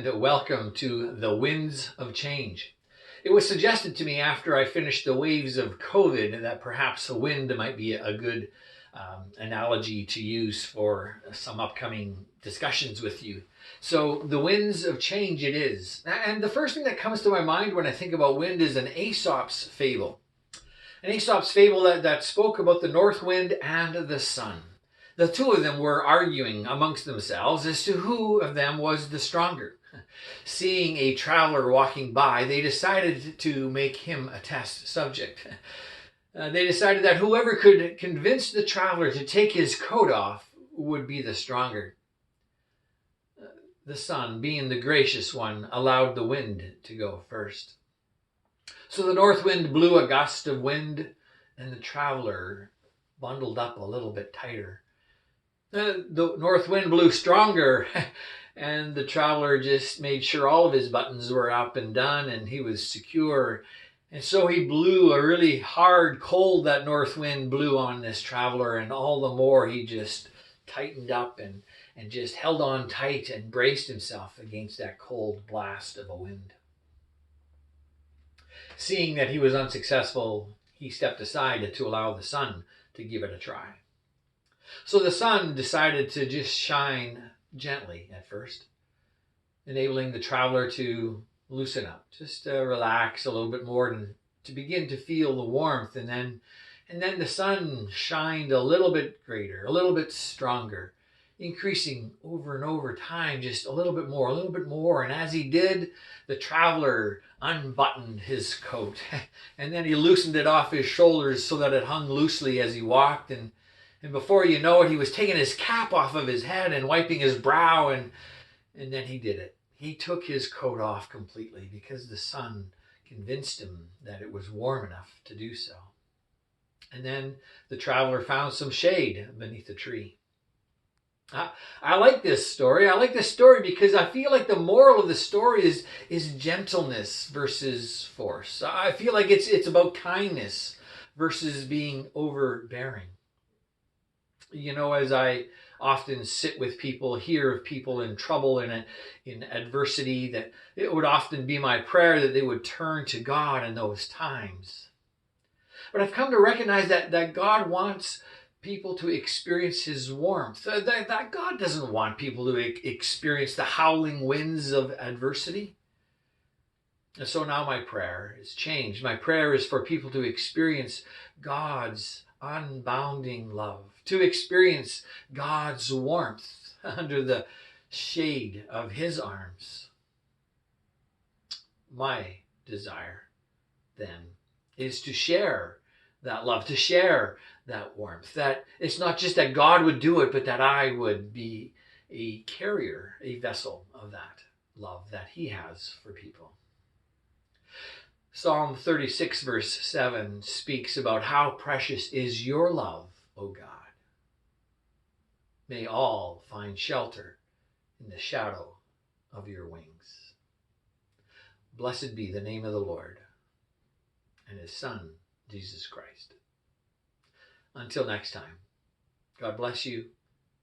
and welcome to the Winds of Change. It was suggested to me after I finished the waves of COVID that perhaps a wind might be a good analogy to use for some upcoming discussions with you. So, the winds of change it is. And the first thing that comes to my mind when I think about wind is an Aesop's fable. An Aesop's fable that spoke about the north wind and the sun. The two of them were arguing amongst themselves as to who of them was the stronger. Seeing a traveler walking by, they decided to make him a test subject. They decided that whoever could convince the traveler to take his coat off would be the stronger. The sun, being the gracious one, allowed the wind to go first. So the north wind blew a gust of wind, and the traveler bundled up a little bit tighter. The north wind blew stronger, and the traveler just made sure all of his buttons were up and done, and he was secure. And so he blew a really hard, cold, that north wind blew on this traveler, and all the more he just tightened up and just held on tight and braced himself against that cold blast of a wind. Seeing that he was unsuccessful, he stepped aside to allow the sun to give it a try. So the sun decided to just shine gently at first, enabling the traveler to loosen up, just relax a little bit more and to begin to feel the warmth. And then the sun shined a little bit greater, a little bit stronger, increasing over and over time, just a little bit more, a little bit more. And as he did, the traveler unbuttoned his coat and then he loosened it off his shoulders so that it hung loosely as he walked. And before you know it, he was taking his cap off of his head and wiping his brow. And then he did it. He took his coat off completely because the sun convinced him that it was warm enough to do so. And then the traveler found some shade beneath a tree. I like this story. I like this story because I feel like the moral of the story is gentleness versus force. I feel like it's about kindness versus being overbearing. You know, as I often sit with people, hear of people in trouble and in adversity, that it would often be my prayer that they would turn to God in those times. But I've come to recognize that God wants people to experience his warmth. That God doesn't want people to experience the howling winds of adversity. And so now my prayer is changed. My prayer is for people to experience God's unbounding love, to experience God's warmth under the shade of his arms. My desire then is to share that love, to share that warmth, that it's not just that God would do it, but that I would be a carrier, a vessel of that love that he has for people. Psalm 36 verse 7 speaks about how precious is your love, O God. May all find shelter in the shadow of your wings. Blessed be the name of the Lord and his Son, Jesus Christ. Until next time, God bless you,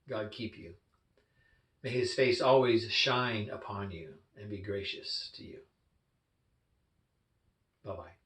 God keep you. May his face always shine upon you and be gracious to you. Bye-bye.